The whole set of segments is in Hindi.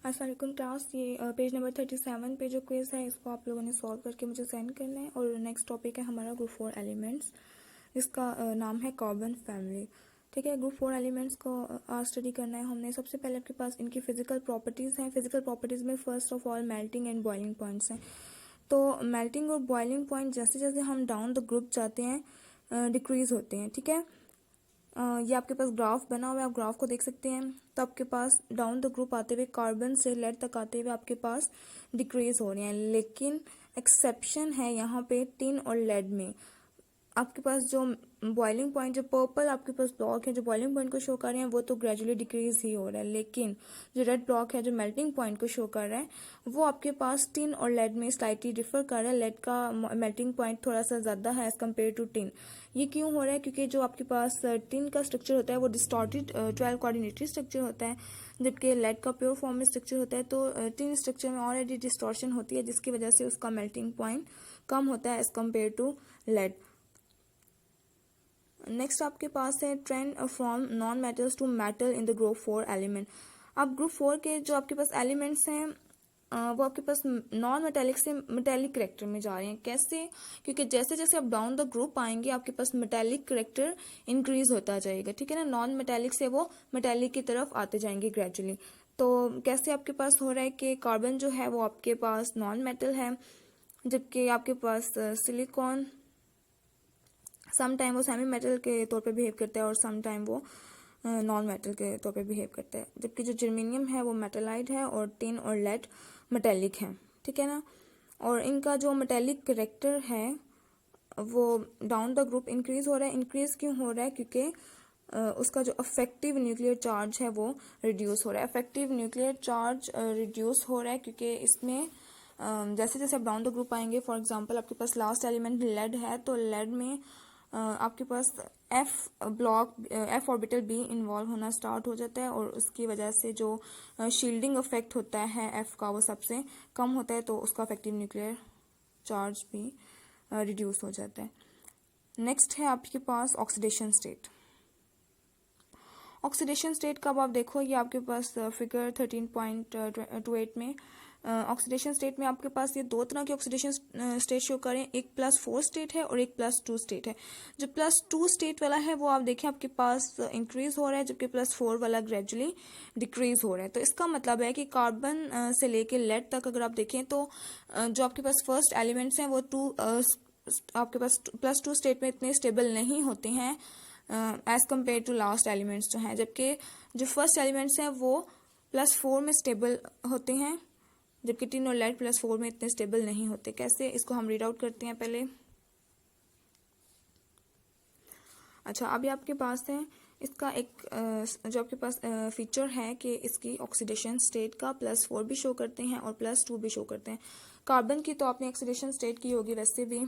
अस्सलाम वालेकुम क्लास। ये पेज नंबर 37 पे जो क्विज़ है इसको आप लोगों ने सॉल्व करके मुझे सेंड करना है। और नेक्स्ट टॉपिक है हमारा ग्रुप 4 एलिमेंट्स, जिसका नाम है कार्बन फैमिली। ठीक है, ग्रुप 4 एलिमेंट्स को आज स्टडी करना है हमने। सबसे पहले आपके पास इनकी फिजिकल प्रॉपर्टीज़ हैं। फिजिकल प्रॉपर्टीज़ में first of all melting and boiling points हैं। तो मेल्टिंग और बॉइलिंग पॉइंट जैसे जैसे हम डाउन द ग्रुप जाते हैं डिक्रीज होते हैं। ठीक है, ये आपके पास ग्राफ बना हुआ है, आप ग्राफ को देख सकते हैं। तो आपके पास डाउन द ग्रुप आते हुए कार्बन से लेड तक आते हुए आपके पास डिक्रीज हो रहे हैं, लेकिन एक्सेप्शन है यहाँ पे टिन और लेड में। आपके पास जो बॉइलिंग पॉइंट, जो पर्पल आपके पास ब्लॉक है जो बॉइलिंग पॉइंट को शो कर रहे हैं, वो तो ग्रेजुअली डिक्रीज ही हो रहा है, लेकिन जो रेड ब्लॉक है जो मेल्टिंग पॉइंट को शो कर रहा है वो आपके पास टिन और लेड में स्लाइटली डिफर कर रहा है। लेड का मेल्टिंग पॉइंट थोड़ा सा ज़्यादा है एज कम्पेयर टू टिन। ये क्यों हो रहा है? क्योंकि जो आपके पास टिन का स्ट्रक्चर होता है वो डिस्टॉर्टेड 12 कोऑर्डिनेटरी स्ट्रक्चर होता है, जबकि लेड का प्योर फॉर्म में स्ट्रक्चर होता है। तो टिन स्ट्रक्चर में ऑलरेडी डिस्टॉर्शन होती है, जिसकी वजह से उसका मेल्टिंग पॉइंट कम होता है as compared to lead. Next आपके पास है trend from non metals to metal in the group 4 element. अब ग्रुप 4 के जो आपके पास एलिमेंट्स हैं वो आपके पास नॉन मेटेलिक से मेटेलिक करेक्टर में जा रहे हैं। कैसे? क्योंकि जैसे जैसे आप डाउन द ग्रुप आएंगे आपके पास मेटेलिक करेक्टर इंक्रीज होता जाएगा। ठीक है ना, नॉन मेटेलिक से वो मेटेलिक की तरफ आते जाएंगे ग्रेजुअली। तो कैसे आपके पास हो रहा है कि कार्बन जो है वो आपके पास नॉन मेटल है, जबकि आपके पास सिलिकॉन सम टाइम वो सेमी मेटल के तौर पे बिहेव करता है और सम टाइम वो नॉन मेटल के तौर पे बिहेव करता है, जबकि जो जर्मेनियम है वो मेटेलाइट है और टिन और लेड मेटेलिक है। ठीक है ना, और इनका जो मेटेलिक करेक्टर है वो डाउन द ग्रुप इंक्रीज हो रहा है। इंक्रीज क्यों हो रहा है? क्योंकि उसका जो अफेक्टिव न्यूक्लियर चार्ज है वो रिड्यूस हो रहा है। अफेक्टिव न्यूक्लियर चार्ज रिड्यूस हो रहा है क्योंकि इसमें जैसे जैसे आप डाउन द ग्रुप आएंगे, फॉर एग्जांपल आपके पास लास्ट एलिमेंट लेड है, तो लेड में आपके पास एफ ऑर्बिटल बी इन्वॉल्व होना स्टार्ट हो जाता है, और उसकी वजह से जो शील्डिंग इफेक्ट होता है एफ का वो सबसे कम होता है, तो उसका इफेक्टिव न्यूक्लियर चार्ज भी रिड्यूस हो जाता है। नेक्स्ट है आपके पास ऑक्सीडेशन स्टेट। ऑक्सीडेशन स्टेट कब आप देखो, ये आपके पास फिगर 13.28 में ऑक्सीडेशन स्टेट में आपके पास ये दो तरह के ऑक्सीडेशन स्टेट शो करें, एक +4 स्टेट है और एक +2 स्टेट है। जो +2 स्टेट वाला है वो आप देखें आपके पास इंक्रीज हो रहा है, जबकि +4 वाला ग्रेजुअली डिक्रीज हो रहा है। तो इसका मतलब है कि कार्बन से लेके लेड तक अगर आप देखें तो जो आपके पास फर्स्ट एलिमेंट्स हैं वो आपके पास +2 स्टेट में इतने स्टेबल नहीं होते हैं as compared to last elements जो हैं, जबकि जो फर्स्ट एलिमेंट्स हैं वो +4 में स्टेबल होते हैं, जबकि टिन और लेड +4 में इतने स्टेबल नहीं होते। कैसे? इसको हम रीड आउट करते हैं पहले। अच्छा, अभी आपके पास है इसका एक जो आपके पास फीचर है कि इसकी ऑक्सीडेशन स्टेट का +4 भी शो करते हैं और +2 भी शो करते हैं। कार्बन की तो आपने ऑक्सीडेशन स्टेट की होगी वैसे भी,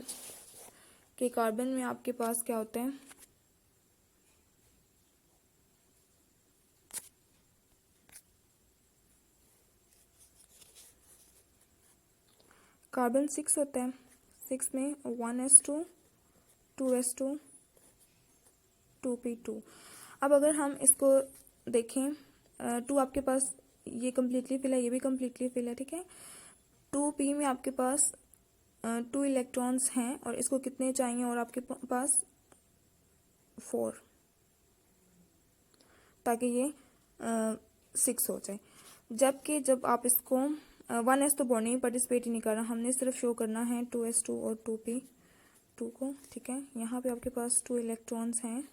कि कार्बन में आपके पास क्या होता है, कार्बन 6 होता है। 6 में 1s2 2s2 2p2। अब अगर हम इसको देखें, 2 आपके पास ये कम्प्लीटली फिल है, ये भी कम्प्लीटली फिल है। ठीक है, 2p में आपके पास 2 इलेक्ट्रॉन्स हैं और इसको कितने चाहिए, और आपके पास 4, ताकि ये 6 हो जाए। जबकि जब आप इसको 1s तो बॉन्ड में पार्टिसिपेट ही नहीं कर रहा, हमने सिर्फ शो करना है 2s2 और 2p2 को। ठीक है, यहाँ पे आपके पास 2 इलेक्ट्रॉन्स हैं,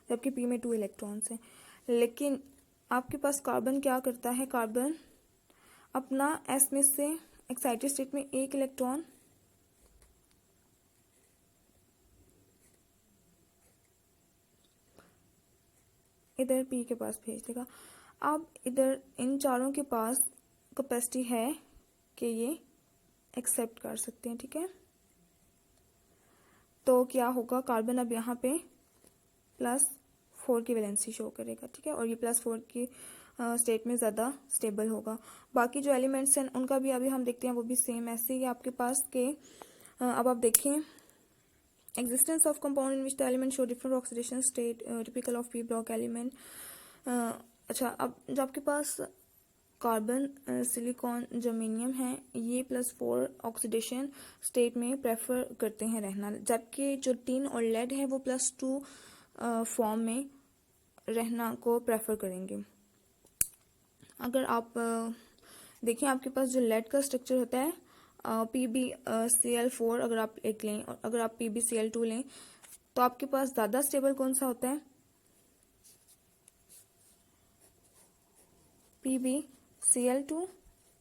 जबकि p में 2 इलेक्ट्रॉन्स हैं। लेकिन आपके पास कार्बन क्या करता है, कार्बन अपना s में से एक्साइटेड स्टेट में एक इलेक्ट्रॉन इधर p के पास भेज देगा। अब इधर इन चारों के पास कैपेसिटी है कि ये एक्सेप्ट कर सकते हैं। ठीक है, तो क्या होगा, कार्बन अब यहाँ पे +4 की वैलेंसी शो करेगा। ठीक है, और ये +4 की स्टेट में ज़्यादा स्टेबल होगा। बाकी जो एलिमेंट्स हैं उनका भी अभी हम देखते हैं, वो भी सेम ऐसे ही आपके पास के अब आप देखें existence of compound in which the element show different oxidation state, typical of p block element. अच्छा, अब जो आपके पास कार्बन, सिलिकॉन, जर्मेनियम है, ये +4 ऑक्सीडेशन स्टेट में प्रेफर करते हैं रहना, जबकि जो टिन और लेड है वो +2 फॉर्म में रहना को प्रेफर करेंगे। अगर आप देखें, आपके पास जो लेड का स्ट्रक्चर होता है PbCl4, अगर आप एक लें और अगर आप PbCl2 लें तो आपके पास ज़्यादा स्टेबल कौन सा होता है? PbCl2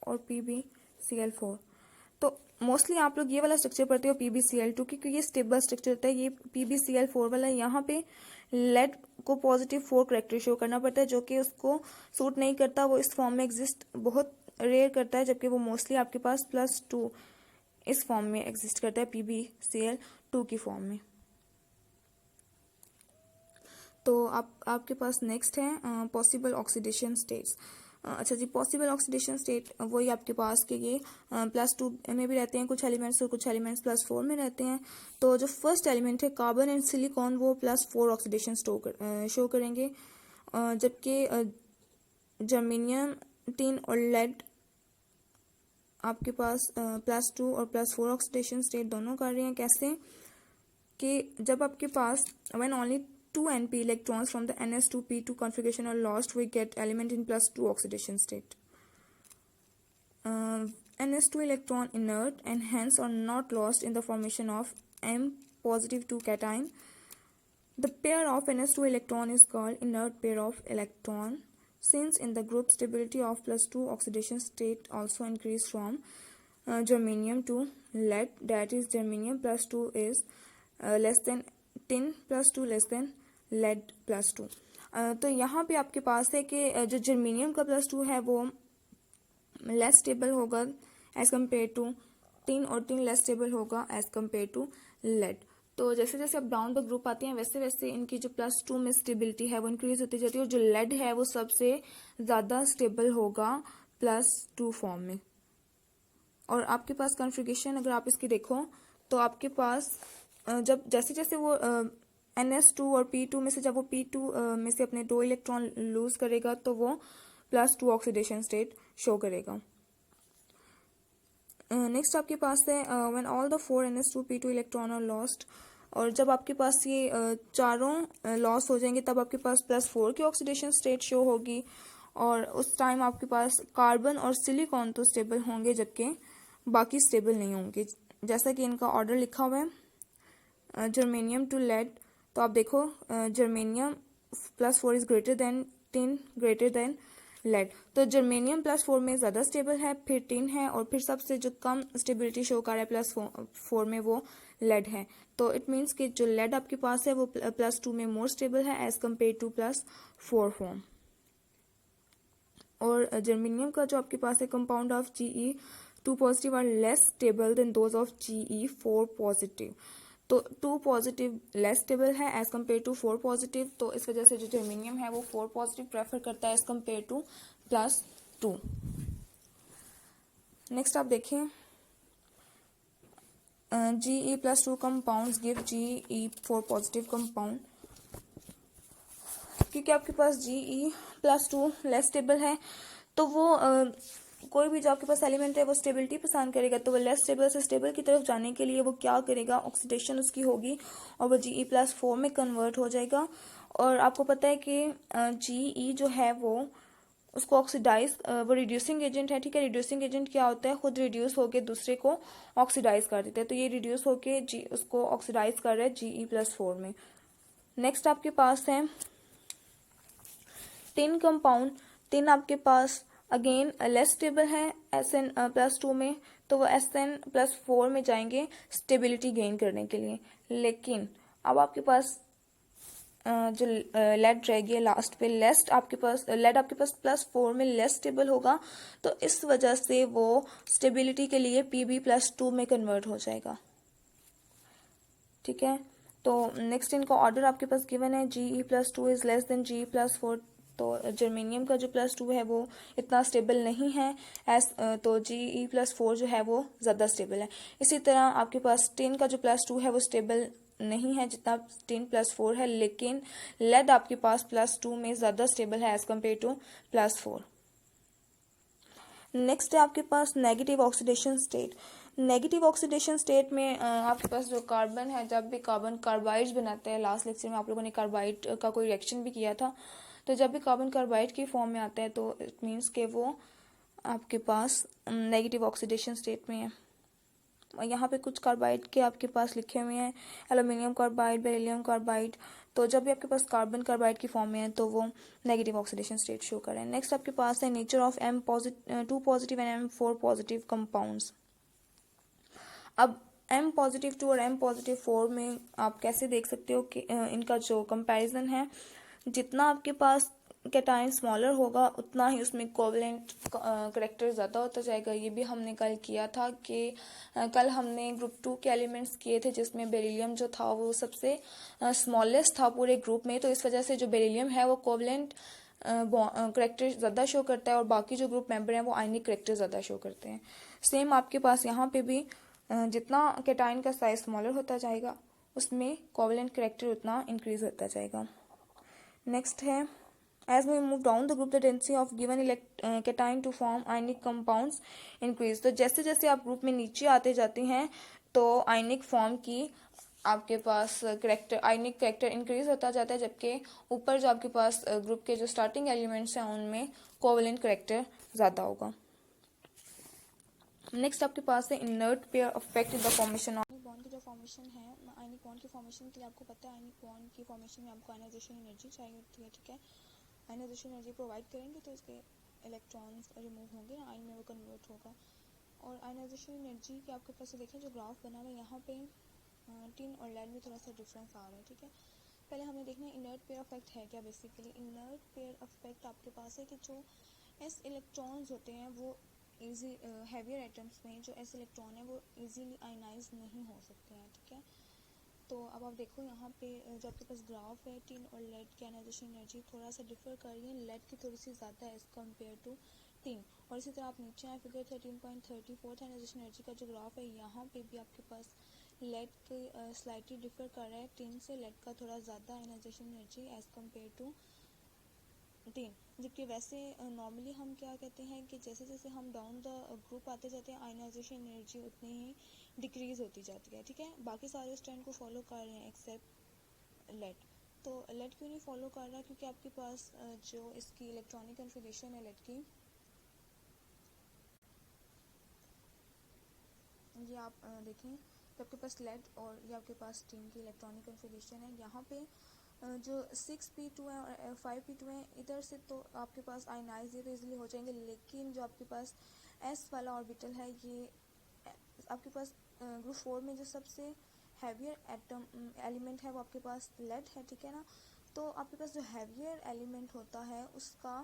और PbCl4। तो मोस्टली आप लोग ये वाला स्ट्रक्चर पढ़ते हो PbCl2, क्योंकि ये स्टेबल स्ट्रक्चर होता है। ये PbCl4 वाला, यहाँ पे लेड को +4 करेक्टर शो करना पड़ता है, जो कि उसको सूट नहीं करता, वो इस फॉर्म में एग्जिस्ट बहुत रेयर करता है, जबकि वो मोस्टली आपके पास +2 इस फॉर्म में एग्जिस्ट करता है, PbCl2 की फॉर्म में। तो आपके पास नेक्स्ट है पॉसिबल ऑक्सीडेशन स्टेट्स। अच्छा जी, पॉसिबल ऑक्सीडेशन स्टेट वही आपके पास के ये +2 में भी रहते हैं कुछ एलिमेंट्स, और कुछ एलिमेंट्स +4 में रहते हैं। तो जो फर्स्ट एलिमेंट है कार्बन एंड सिलिकॉन, वो +4 ऑक्सीडेशन शो करेंगे, जबकि जर्मेनियम, टिन और लेड आपके पास +2 और +4 ऑक्सीडेशन स्टेट दोनों कर रहे हैं। कैसे कि जब आपके पास when only 2 Np electrons from the NS2P2 configuration are lost, we get element in +2 oxidation state. NS2 electron inert and hence are not lost in the formation of M+2 cation. The pair of NS2 electron is called inert pair of electron, since in the group stability of +2 oxidation state also increase from germanium to lead, that is germanium +2 is less than tin +2 less than lead +2। तो यहाँ पे आपके पास है कि जो जर्मेनियम का +2 है वो लेस स्टेबल होगा एज कम्पेयर टू टिन, और टिन लेस स्टेबल होगा एज कम्पेयर टू लेड। तो जैसे जैसे आप डाउन द ग्रुप आते हैं वैसे वैसे इनकी जो +2 में स्टेबिलिटी है वो इंक्रीज होती जाती है, और जो लेड है वो सबसे ज़्यादा स्टेबल होगा +2 फॉर्म में। और आपके पास कॉन्फ़िगरेशन अगर आप इसकी देखो तो आपके पास जब जैसे जैसे वो NS2 और P2 में से जब वो P2 में से अपने 2 इलेक्ट्रॉन लूज करेगा तो वो +2 ऑक्सीडेशन स्टेट शो करेगा। नेक्स्ट आपके पास है when all the 4 NS2P2 electron are lost, और जब आपके पास ये चारों लॉस हो जाएंगे तब आपके पास +4 की ऑक्सीडेशन स्टेट शो होगी, और उस टाइम आपके पास कार्बन और सिलिकॉन तो स्टेबल होंगे जबकि बाकी स्टेबल नहीं होंगे। जैसा कि इनका ऑर्डर लिखा हुआ है जर्मेनियम टू लेड, तो आप देखो germanium +4 is greater than tin greater than lead, तो जर्मेनियम +4 में ज़्यादा स्टेबल है, फिर टिन है, और फिर सबसे जो कम स्टेबिलिटी शो कर रहा है +4 में वो लेड है। तो इट मीन्स कि जो लेड आपके पास है वो +2 में मोर स्टेबल है एज कम्पेयर टू +4 फॉर्म। और जर्मेनियम का जो आपके पास है compound of Ge2 positive are less stable than those of Ge4 positive. तो 2 पॉजिटिव लेस स्टेबल है एज कम्पेयर टू 4 पॉजिटिव, तो इस वजह से जो जर्मेनियम है वो 4 पॉजिटिव प्रेफर करता है एज कम्पेयर टू +2। नेक्स्ट आप देखें Ge+2 compounds give Ge4 positive compound, क्योंकि आपके पास Ge+2 लेस स्टेबल है तो वो कोई भी जो आपके पास एलिमेंट है वो स्टेबिलिटी पसंद करेगा, तो वो लेस स्टेबल से स्टेबल की तरफ जाने के लिए वो क्या करेगा, ऑक्सीडेशन उसकी होगी और वो Ge+4 में कन्वर्ट हो जाएगा। और आपको पता है कि Ge जो है वो उसको ऑक्सीडाइज, वो रिड्यूसिंग एजेंट है, ठीक है। रिड्यूसिंग एजेंट क्या होता है, खुद रिड्यूस होके दूसरे को ऑक्सीडाइज कर देता है, तो ये रिड्यूस होके उसको ऑक्सीडाइज कर रहा है Ge+4 में। नेक्स्ट आपके पास है टिन कंपाउंड। टिन आपके पास अगेन लेस स्टेबल है Sn+2 में, तो वो Sn+4 में जाएंगे स्टेबिलिटी गेन करने के लिए। लेकिन अब आपके पास जो लेड रहेगी लास्ट पे, लेड आपके पास +4 में लेस स्टेबल होगा, तो इस वजह से वो स्टेबिलिटी के लिए Pb+2 में कन्वर्ट हो जाएगा, ठीक है। तो नेक्स्ट इनका ऑर्डर आपके पास गिवन है Ge+2 is less than Ge+4, तो जर्मेनियम का जो +2 है वो इतना स्टेबल नहीं है तो Ge+4 जो है वो ज़्यादा स्टेबल है। इसी तरह आपके पास टिन का जो +2 है वो स्टेबल नहीं है जितना टिन +4 है, लेकिन लेड आपके पास +2 में ज़्यादा स्टेबल है एज कम्पेयर टू +4। नेक्स्ट है आपके पास negative oxidation state. Negative oxidation state में आपके पास जो कार्बन है, जब भी कार्बन कार्बाइड्स बनाते हैं, लास्ट लेक्चर में आप लोगों ने कार्बाइड का कोई रिएक्शन भी किया था, तो जब भी कार्बन कार्बाइड की फॉर्म में आता है तो इट मीन्स के वो आपके पास नेगेटिव ऑक्सीडेशन स्टेट में है। यहाँ पे कुछ कार्बाइड के आपके पास लिखे हुए हैं, एल्यूमिनियम कार्बाइड, बेरिलियम कार्बाइड। तो जब भी आपके पास कार्बन कार्बाइड की फॉर्म में है तो वो नेगेटिव ऑक्सीडेशन स्टेट शो करें। नेक्स्ट आपके पास है nature of M2 positive and M4 positive compounds. अब M+2 और M+4 में आप कैसे देख सकते हो कि इनका जो कंपैरिजन है, जितना आपके पास कैटायन स्मॉलर होगा उतना ही उसमें कोवलेंट करेक्टर ज़्यादा होता जाएगा। ये भी हमने कल किया था कि कल हमने ग्रुप 2 के एलिमेंट्स किए थे जिसमें बेरिलियम जो था वो सबसे स्मॉलेस्ट था पूरे ग्रुप में, तो इस वजह से जो बेरिलियम है वो कोवलेंट करेक्टर ज़्यादा शो करता है और बाकी जो ग्रुप मेंबर हैं वो आयनिक करेक्टर ज़्यादा शो करते हैं। सेम आपके पास यहाँ पे भी जितना कैटायन का साइज स्मॉलर होता जाएगा उसमें कोवलेंट करेक्टर उतना इंक्रीज होता जाएगा। नेक्स्ट है as we move down the group the density of given cation to form ionic compounds increase। तो जैसे जैसे आप ग्रुप में नीचे आते जाते हैं तो आयनिक फॉर्म की आपके पास करेक्टर आयनिक करेक्टर इंक्रीज होता जाता है, जबकि ऊपर जो आपके पास ग्रुप के जो स्टार्टिंग एलिमेंट्स हैं उनमें कोवलेंट करेक्टर ज़्यादा होगा। नेक्स्ट आपके पास है inert pair affect the formation of bond की जो फॉर्मेशन है, आयनिक बॉन्ड की फॉर्मेशन के लिए आपको पता है आयनिक बॉन्ड की फॉर्मेशन में आपको आयनाइजेशन एनर्जी चाहिए होती है, ठीक है। आयनाइजेशन एनर्जी प्रोवाइड करेंगे तो इसके इलेक्ट्रॉन्स रिमूव होंगे, आयन में वो कन्वर्ट होगा। और आयनाइजेशन एनर्जी के आपके पास देखें जो ग्राफ बना हुआ है, यहाँ पे टिन और लेड में थोड़ा सा डिफरेंस आ रहा है, ठीक है। पहले हमें देखना है इनर्ट पेयर अफेक्ट है क्या। बेसिकली इनर्ट पेयर अफेक्ट आपके पास है कि जो एस इलेक्ट्रॉन्स होते हैं वो इजी हैवियर एटम्स में जो एस इलेक्ट्रॉन है वो इजीली आयनाइज नहीं हो सकते हैं, ठीक है। तो अब आप देखो यहाँ पे जो आपके पास ग्राफ है, टिन और लेड की आयनाइजेशन एनर्जी थोड़ा सा डिफर कर रही है, लेड की थोड़ी सी ज़्यादा है एज कम्पेयर टू टिन। और इसी तरह आप नीचे आए फिगर 13.34 आयनाइजेशन एनर्जी का जो ग्राफ है, यहाँ पे भी आपके पास लेड की स्लाइटली डिफर कर रहा है टिन से, लेड का थोड़ा ज़्यादा ionisation energy as compared to tin. जबकि वैसे नॉर्मली हम क्या कहते हैं कि जैसे जैसे हम डाउन द ग्रुप आते जाते हैं आयनाइजेशन एनर्जी उतनी ही डिक्रीज होती जाती है, ठीक है। बाकी सारे इस ट्रेंड को फॉलो कर रहे हैं एक्सेप्ट लेड। तो लेड क्यों नहीं फॉलो कर रहा, क्योंकि आपके पास जो इसकी इलेक्ट्रॉनिक कन्फिगरेशन है लेड की, ये आप देखें तो आपके पास लेड और ये आपके पास टिन की इलेक्ट्रॉनिक कन्फिगरेशन है। यहाँ पे जो 6p2 है और 5p2 है, इधर से तो आपके पास आयनाइज ये तो इजीली हो जाएंगे, लेकिन जो आपके पास s वाला ऑर्बिटल है ये आपके पास ग्रुप 4 में जो सबसे हैवियर एटम एलिमेंट है वो आपके पास लेड है, ठीक है ना। तो आपके पास जो हैवियर एलिमेंट होता है उसका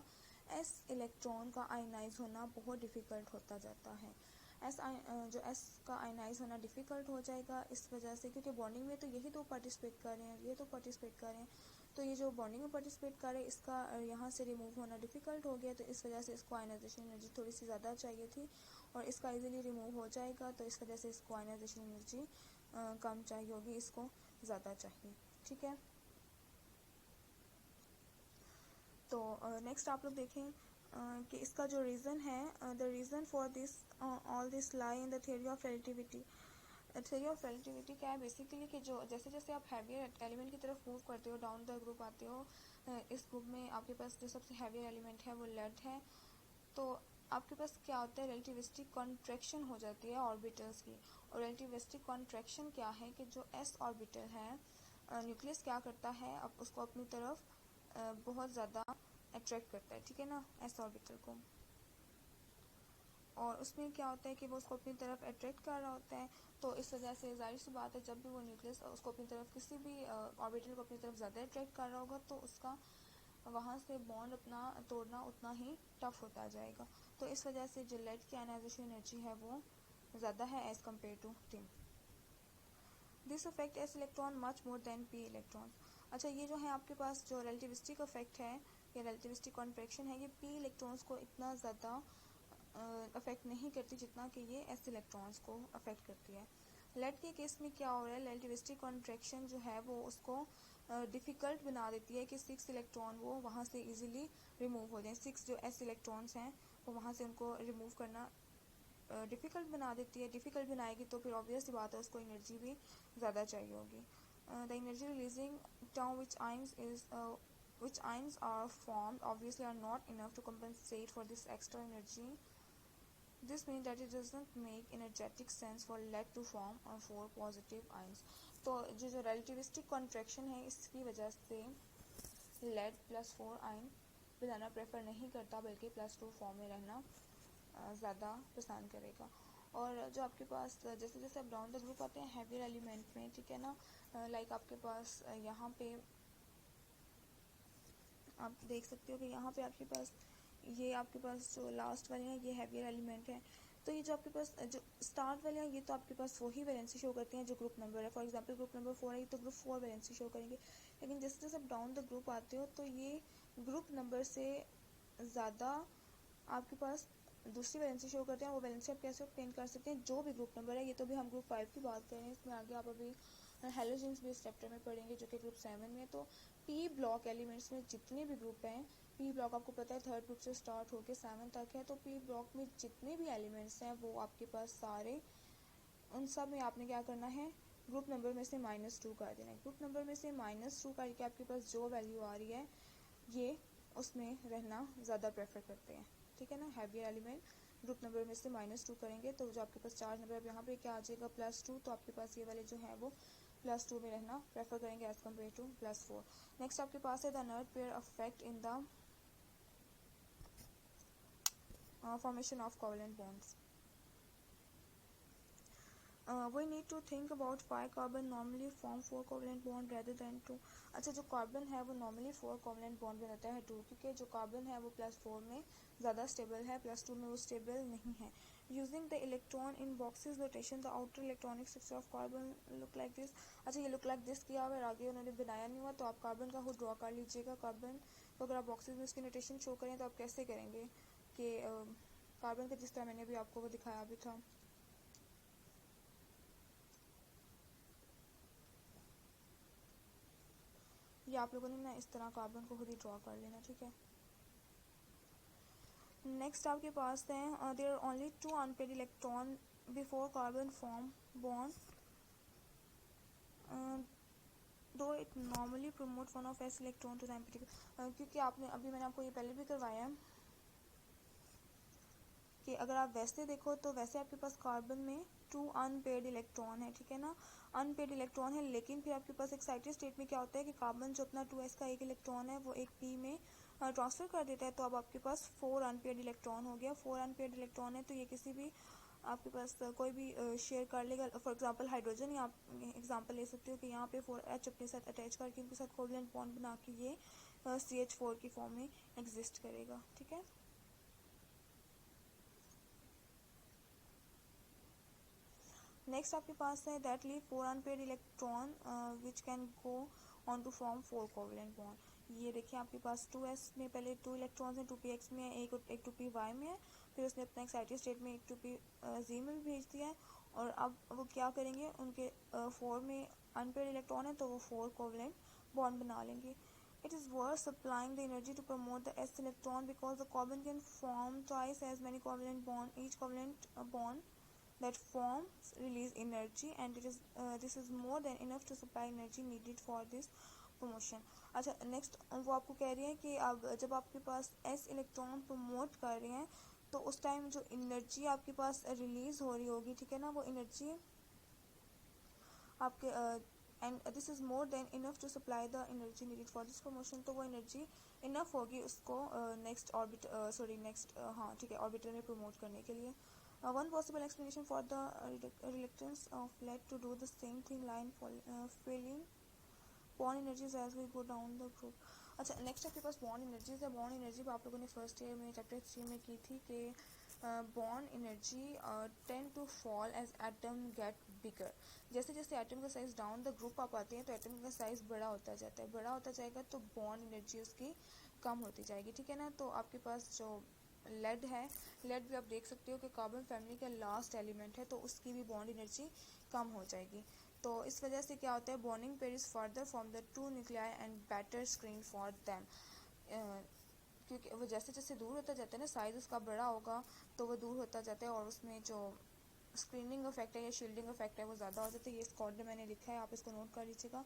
s इलेक्ट्रॉन का आयनाइज होना बहुत डिफ़िकल्ट होता जाता है। जो S का आयनाइज होना डिफ़िकल्ट हो जाएगा इस वजह से, क्योंकि बॉन्डिंग में तो यही तो पार्टिसिपेट कर रहे हैं, ये तो पार्टिसिपेट कर रहे हैं, तो ये जो बॉन्डिंग में पार्टिसिपेट कर रहे हैं इसका यहाँ से रिमूव होना डिफ़िकल्ट हो गया, तो इस वजह से इसको आयनाइजेशन एनर्जी थोड़ी सी ज़्यादा चाहिए थी और इसका इजीली रिमूव हो जाएगा, तो इस वजह से इसको आयनाइजेशन एनर्जी कम चाहिए होगी, इसको ज़्यादा चाहिए, ठीक है। तो नेक्स्ट आप लोग देखें कि इसका जो रीज़न है, the reason for this all this lie in the theory of relativity. Theory of relativity क्या है बेसिकली कि जो जैसे जैसे आप हैवियर एलिमेंट की तरफ मूव करते हो, डाउन द ग्रुप आते हो, इस ग्रुप में आपके पास जो सबसे हैवियर एलिमेंट है वो लेड है, तो आपके पास क्या होता है, रिलेटिविस्टिक कॉन्ट्रैक्शन हो जाती है ऑर्बिटल्स की। और रिलेटिविस्टिक कॉन्ट्रैक्शन क्या है कि जो एस ऑर्बिटल है, न्यूक्लियस क्या करता है, अब उसको अपनी तरफ बहुत ज़्यादा अट्रैक्ट करता है, ठीक है ना, एस ऑर्बिटल को। और उसमें क्या होता है कि वो उसको अपनी तरफ अट्रैक्ट कर रहा होता है, तो इस वजह से जाहिर सी बात है जब भी वो न्यूक्लियस उसको अपनी तरफ किसी भी ऑर्बिटल को अपनी तरफ ज़्यादा अट्रैक्ट कर रहा होगा तो उसका वहाँ से बॉन्ड अपना तोड़ना उतना ही टफ होता जाएगा। तो इस वजह से जो लेड की आयनाइजेशन एनर्जी है वो ज़्यादा है as compared to tin. This affect s electron much more than p electron. अच्छा, ये जो है आपके पास जो रिलेटिविस्टिक अफेक्ट है या रिलेटिविस्टिक कॉन्ट्रैक्शन है, ये पी इलेक्ट्रॉन्स को इतना ज़्यादा अफेक्ट नहीं करती जितना कि ये एस इलेक्ट्रॉन्स को अफेक्ट करती है। लेड के केस में क्या हो रहा है, रिलेटिविस्टिक कॉन्ट्रैक्शन जो है वो उसको डिफ़िकल्ट बना देती है कि 6 इलेक्ट्रॉन वो वहाँ से इजीली रिमूव हो जाएं। 6 जो s इलेक्ट्रॉन्स हैं वो वहाँ से उनको रिमूव करना डिफ़िकल्ट बना देती है। डिफ़िकल्ट बनाएगी तो फिर ऑब्वियस सी बात है उसको एनर्जी भी ज़्यादा चाहिए होगी। The energy releasing term which ions are formed obviously are not enough to compensate for this extra energy. This means that it doesn't make energetic sense for lead to form 4 positive ions. तो जो relativistic contraction है इसकी वजह से lead +4 आयन बनाना प्रेफर नहीं करता बल्कि +2 फॉर्म में रहना ज़्यादा पसंद करेगा। और जो आपके पास जैसे जैसे आप डाउन द ग्रुप आते हैं हैवियर एलिमेंट में, ठीक है ना, लाइक आपके पास यहाँ पे आप देख सकते हो कि यहाँ पे आपके पास ये आपके पास जो लास्ट वाले हैं ये हैवियर एलिमेंट है। तो ये जो आपके पास जो स्टार्ट वाले हैं ये तो आपके पास वही वैलेंसी शो करते हैं जो ग्रुप नंबर है। फॉर एग्जांपल ग्रुप नंबर 4 है तो ग्रुप 4 वैलेंसी शो करेंगे। लेकिन जैसे जैसे आप डाउन द ग्रुप आते हो तो ये ग्रुप नंबर से ज़्यादा आपके पास दूसरी वैलेंसी शो करते हैं। वो वैलेंसी आप कैसे ऑब्टेन कर सकते हैं, जो भी ग्रुप नंबर है। ये तो भी हम ग्रुप 5 की बात कर रहे हैं, इसमें आगे आप अभी हेलोजेंस भी इस चैप्टर में पढ़ेंगे जो कि ग्रुप 7 में। तो पी ब्लॉक एलिमेंट्स में जितने भी ग्रुप हैं, पी ब्लॉक आपको पता है 3rd ग्रुप से स्टार्ट होकर 7 तक है। तो पी ब्लॉक में जितने भी एलिमेंट्स हैं वो आपके पास सारे, उन सब में आपने क्या करना है, ग्रुप नंबर में से -2 कर देना है। ग्रुप नंबर में से -2 करके आपके पास जो वैल्यू आ रही है ये उसमें रहना ज़्यादा प्रेफर करते हैं, ठीक है ना। हैवियर एलिमेंट ग्रुप नंबर में से -2 करेंगे तो जो आपके पास चार्ज नंबर यहाँ पे क्या आ जाएगा +2, तो आपके पास ये वाले जो है वो +2 में रहना प्रेफर करेंगे एज कम्पेयर टू +4। नेक्स्ट आपके पास है the nerd pair affect in the formation of covalent bonds. We need to think about why carbon normally form 4 covalent bond rather than 2. अच्छा, जो कार्बन है वो नॉर्मली 4 कोवलेंट बॉन्ड बनाता है 2, क्योंकि जो कार्बन है वो +4 में ज़्यादा स्टेबल है, +2 में वो स्टेबल नहीं है। Using the electron in boxes rotation the outer electronic structure of carbon look like this. अच्छा, ये लुक लाइक दिस किया हुआ है, आगे उन्होंने बनाया नहीं हुआ, तो आप कार्बन का खुद ड्रॉ कर लीजिएगा। कार्बन तो अगर आप बॉक्सेस में उसकी नोटेशन शो करें तो आप कैसे करेंगे कि कार्बन का जिस तरह मैंने अभी आपको वो दिखाया भी था। ये आप लोगों ने ना इस तरह कार्बन को खुद ही ड्रॉ कर लेना, ठीक है। नेक्स्ट आपके पास है there are only 2 unpaired electron before carbon form bond दो it normally promote one of s electron to the empty. क्योंकि आपने अभी मैंने आपको ये पहले भी करवाया है कि अगर आप वैसे देखो तो वैसे आपके पास कार्बन में 2 अनपेयर्ड इलेक्ट्रॉन है, ठीक है ना, अनपेयर्ड इलेक्ट्रॉन है। लेकिन फिर आपके पास एक्साइटेड स्टेट में क्या होता है कि कार्बन जो अपना 2s का एक इलेक्ट्रॉन है वो एक p में ट्रांसफर कर देता है। तो अब आपके पास 4 अनपेयर्ड इलेक्ट्रॉन हो गया। 4 अनपेयर्ड इलेक्ट्रॉन है तो ये किसी भी आपके पास कोई भी शेयर कर लेगा। फॉर एग्जांपल हाइड्रोजन, या आप एग्जांपल ले सकते हो कि यहाँ पे 4h अपने साथ अटैच करके उनके साथ कोवलेंट बॉन्ड बना के ये CH4 की फॉर्म में एग्जिस्ट करेगा, ठीक है। नेक्स्ट आपके पास है that leave 4 unpaired electron which can go on to form 4 covalent bond. ये देखिए आपके पास 2s में पहले 2 इलेक्ट्रॉन्स हैं, 2px में है, एक 2py में है, फिर उसने अपना एक्साइटेड स्टेट में एक 2pz में भी भेज दिया है। और अब वो क्या करेंगे, उनके 4 में अनपेयर्ड इलेक्ट्रॉन है तो वो 4 कोवलेंट बॉन्ड बना लेंगे। It is worth supplying the energy to promote the s electron because the carbon can form twice as many covalent bond. Each covalent bond that forms release energy and this is more than enough to supply energy needed for this promotion. अच्छा, नेक्स्ट वो आपको कह रही है कि अब जब आपके पास s इलेक्ट्रॉन प्रमोट कर रहे हैं तो उस टाइम जो एनर्जी आपके पास रिलीज हो रही होगी, ठीक है ना, वो एनर्जी आपके and this is more than enough to supply the energy needed for this promotion. तो वो एनर्जी इनफ होगी उसको नेक्स्ट ठीक है, ऑर्बिटल में प्रमोट करने के लिए। One possible explanation for the reluctance of lead to do the same thing line filling bond energies as we go down the group. अच्छा, नेक्स्ट आपके पास बॉन्ड एनर्जीज है। बॉन्ड एनर्जी आप लोगों ने फर्स्ट ईयर में चैप्टर 3 में की थी कि bond energy tend to fall as atom get bigger. जैसे जैसे एटम का साइज डाउन द ग्रुप आप आते हैं तो एटम का साइज बड़ा होता जाता है, बड़ा होता जाएगा तो बॉन्ड एनर्जी उसकी कम होती जाएगी, ठीक है ना। तो आपके पास जो लेड है, लेड भी आप देख सकते हो कि कार्बन फैमिली का लास्ट एलिमेंट है, तो उसकी भी बॉन्ड एनर्जी कम हो जाएगी। तो इस वजह से क्या होता है, bonding pair is further from the two nuclei and better screen for them, क्योंकि वो जैसे जैसे दूर होता जाता है ना, साइज उसका बड़ा होगा तो वो दूर होता जाता है, और उसमें जो स्क्रीनिंग इफेक्ट है या शील्डिंग इफेक्ट है वो ज़्यादा हो जाता है। ये इस कोड में मैंने लिखा है, आप इसको नोट कर लीजिएगा।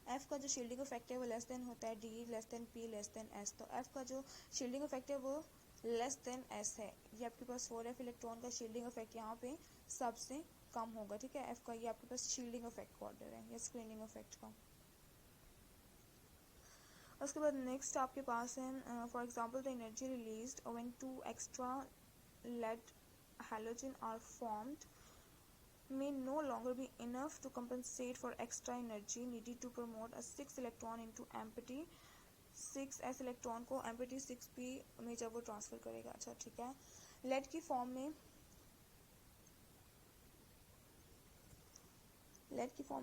एफ का जो शील्डिंग इफेक्ट है वो लेस देन होता है D, less than P, less than S. तो एफ का जो शील्डिंग इफेक्ट है वो लेस देन एस है। ये आपके पास 4f इलेक्ट्रॉन का शील्डिंग इफेक्ट यहाँ पे सबसे कम होगा, ठीक है। एफ का ये आपके पास शील्डिंग इफेक्ट का ऑर्डर है या स्क्रीनिंग इफेक्ट का। उसके बाद नेक्स्ट आपके पास है for example the energy released when 2 extra lead halogen are formed may no longer be enough to compensate for extra energy needed to promote a 6 electron into empty 6s electron को empty 6p में जब वो ट्रांसफर करेगा। अच्छा ठीक है, लेड की फॉर्म में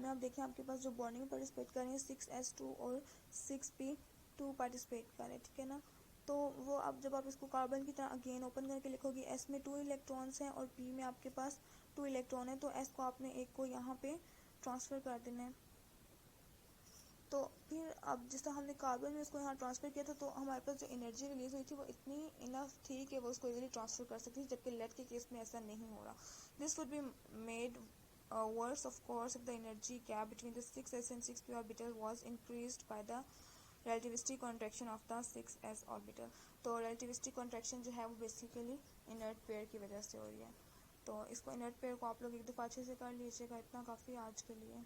आप देखें आपके पास जो बॉन्डिंग में पार्टिसिपेट कर रहे हैं 6s2 और 6p2 पार्टिसिपेट कर रहे हैं, ठीक है ना। तो वो अब जब आप इसको कार्बन की तरह अगेन ओपन करके लिखोगे, एस में 2 इलेक्ट्रॉन्स हैं और पी में आपके पास 2 इलेक्ट्रॉन है, तो एस को आपने एक को यहाँ पे ट्रांसफ़र कर देना है। तो फिर अब जिस तरह हमने कार्बन में उसको यहाँ ट्रांसफ़र किया था, तो हमारे पास जो एनर्जी रिलीज हुई थी वो इतनी इनफ थी कि वो उसको इजीली ट्रांसफ़र कर सकती थी, जबकि लेड के केस में ऐसा नहीं हो रहा। This would be made worse of course if the energy gap between the 6s and 6p orbital was increased by the relativistic contraction of the 6s orbital। तो relativistic contraction जो है वो बेसिकली इनर्ट पेयर की वजह से हो रही है। तो इसको इनर्ट पेयर को आप लोग एक दफ़ा अच्छे से कर लीजिएगा, इतना काफ़ी आज के लिए।